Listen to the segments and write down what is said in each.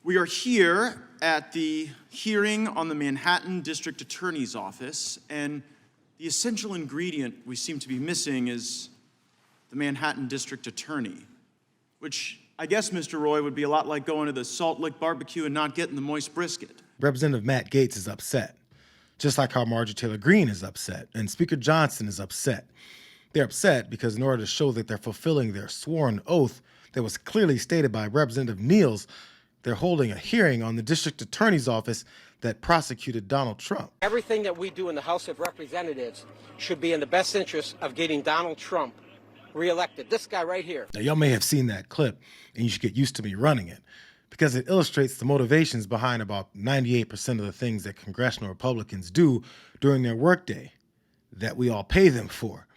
We are here at the hearing on the Manhattan District Attorney's Office, and the essential ingredient we seem to be missing is the Manhattan District Attorney, which I guess, Mr. Roy, would be a lot like going to the Salt Lick Barbecue and not getting the moist brisket. Representative Matt Gaetz is upset, just like how Marjorie Taylor Greene is upset, and Speaker Johnson is upset. They're upset because in order to show that they're fulfilling their sworn oath that was clearly stated by Representative Niels, they're holding a hearing on the district attorney's office that prosecuted Donald Trump. Everything that we do in the House of Representatives should be in the best interest of getting Donald Trump reelected. This guy right here. Now, y'all may have seen that clip, and you should get used to me running it, because it illustrates the motivations behind about 98% of the things that congressional Republicans do during their workday that we all pay them for.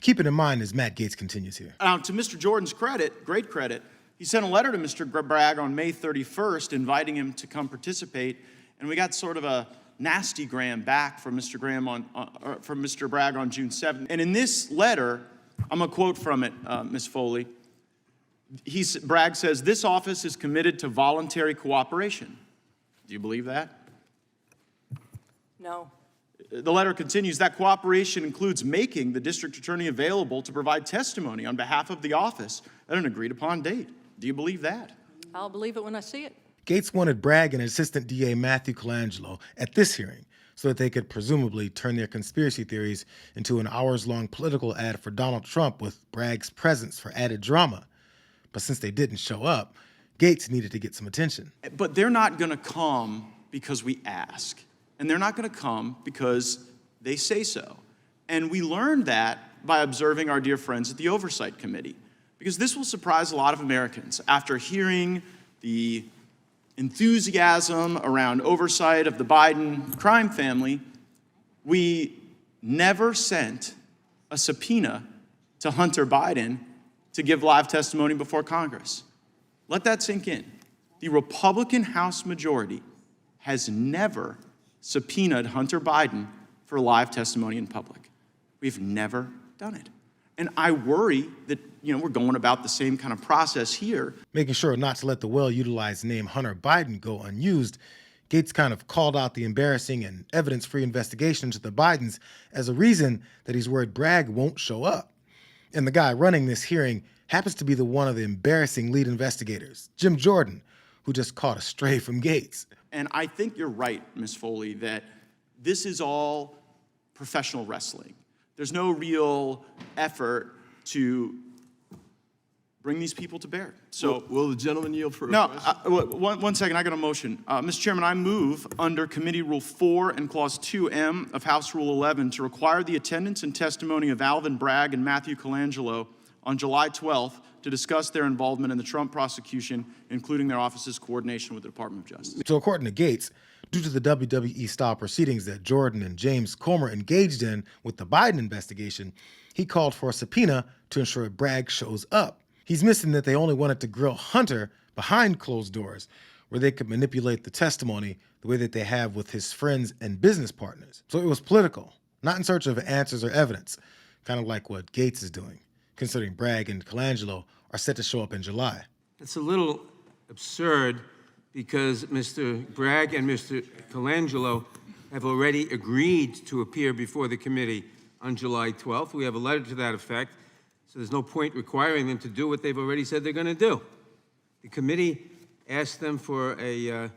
Keep it in mind as Matt Gaetz continues here. Now, to Mr. Jordan's credit, great credit, he sent a letter to Mr. Bragg on May 31st inviting him to come participate, and we got sort of a nasty gram back from Mr. Bragg on June 7th. And in this letter, I'm going to quote from it, Ms. Foley. Bragg says, "This office is committed to voluntary cooperation." Do you believe that? No. The letter continues, "That cooperation includes making the district attorney available to provide testimony on behalf of the office at an agreed upon date." Do you believe that? I'll believe it when I see it. Gaetz wanted Bragg and Assistant DA Matthew Colangelo at this hearing so that they could presumably turn their conspiracy theories into an hours-long political ad for Donald Trump with Bragg's presence for added drama. But since they didn't show up, Gaetz needed to get some attention. But they're not going to come because we ask. And they're not going to come because they say so. And we learned that by observing our dear friends at the Oversight Committee. Because this will surprise a lot of Americans. After hearing the enthusiasm around oversight of the Biden crime family, we never sent a subpoena to Hunter Biden to give live testimony before Congress. Let that sink in. The Republican House majority has never subpoenaed Hunter Biden for live testimony in public. We've never done it. And I worry that, we're going about the same kind of process here. Making sure not to let the well-utilized name Hunter Biden go unused, Gaetz kind of called out the embarrassing and evidence-free investigation into the Bidens as a reason that he's worried Bragg won't show up. And the guy running this hearing happens to be one of the embarrassing lead investigators, Jim Jordan, who just caught a stray from Gaetz. And I think you're right, Ms. Foley, that this is all professional wrestling. There's no real effort to bring these people to bear. So, will the gentleman yield for a no, question? one second, I got a motion. Mr. Chairman, I move under Committee Rule 4 and Clause 2M of House Rule 11 to require the attendance and testimony of Alvin Bragg and Matthew Colangelo on July 12th to discuss their involvement in the Trump prosecution, including their office's coordination with the Department of Justice. So according to Gaetz, due to the WWE-style proceedings that Jordan and James Comer engaged in with the Biden investigation, he called for a subpoena to ensure Bragg shows up. He's missing that they only wanted to grill Hunter behind closed doors, where they could manipulate the testimony the way that they have with his friends and business partners. So it was political, not in search of answers or evidence, kind of like what Gaetz is doing, considering Bragg and Colangelo are set to show up in July. It's a little absurd because Mr. Bragg and Mr. Colangelo have already agreed to appear before the committee on July 12th. We have a letter to that effect, so there's no point requiring them to do what they've already said they're going to do. The committee asked them to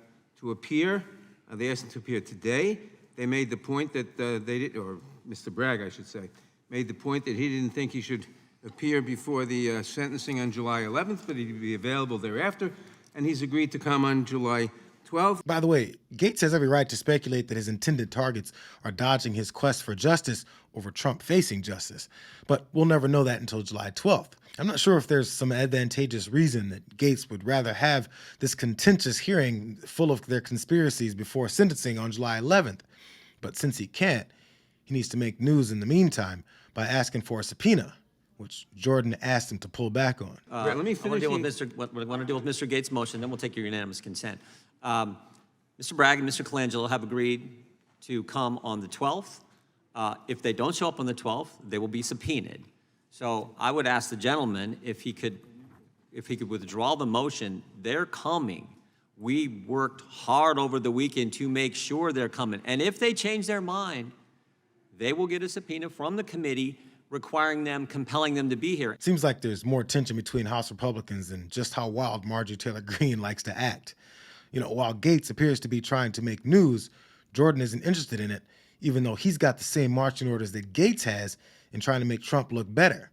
appear. They asked them to appear today. They made the point that or Mr. Bragg, I should say, made the point that he didn't think he should appear before the sentencing on July 11th, but he'd be available thereafter, and he's agreed to come on July 12th. By the way, Gaetz has every right to speculate that his intended targets are dodging his quest for justice over Trump facing justice, but we'll never know that until July 12th. I'm not sure if there's some advantageous reason that Gaetz would rather have this contentious hearing full of their conspiracies before sentencing on July 11th, but since he can't, he needs to make news in the meantime by asking for a subpoena, which Jordan asked him to pull back on. Let me finish. I want to deal with Mr. Gaetz' motion, then we'll take your unanimous consent. Mr. Bragg and Mr. Colangelo have agreed to come on the 12th. If they don't show up on the 12th, they will be subpoenaed. So I would ask the gentleman if he could withdraw the motion. They're coming We worked hard over the weekend to make sure they're coming. And if they change their mind, they will get a subpoena from the committee requiring them, compelling them to be here. Seems like there's more tension between House Republicans and just how wild Marjorie Taylor Greene likes to act. While Gaetz appears to be trying to make news, Jordan isn't interested in it, even though he's got the same marching orders that Gaetz has in trying to make Trump look better.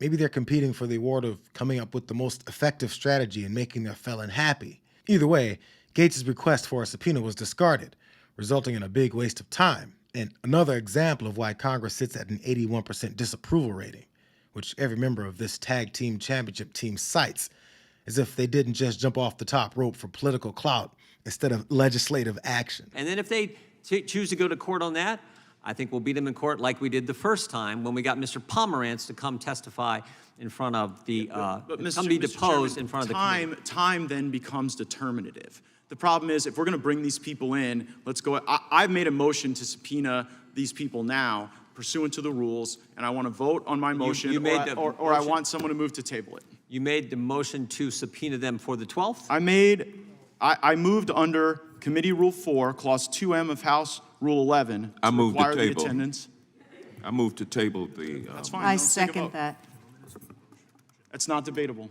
Maybe they're competing for the award of coming up with the most effective strategy and making their felon happy. Either way, Gaetz' request for a subpoena was discarded, resulting in a big waste of time. And another example of why Congress sits at an 81% disapproval rating, which every member of this tag team championship team cites, as if they didn't just jump off the top rope for political clout instead of legislative action. And then if they choose to go to court on that, I think we'll beat them in court like we did the first time when we got Mr. Pomerantz to come testify in front of the, come be deposed in front of the committee. Time then becomes determinative. The problem is, if we're going to bring these people in, let's go. I've made a motion to subpoena these people now, pursuant to the rules, and I want to vote on my motion, or I want someone to move to table it. You made the motion to subpoena them for the 12th? I moved under Committee Rule 4, Clause 2M of House Rule 11, I to moved to require the table. attendance. I move to table the. That's fine. I Let's take a second vote. that. That's not debatable.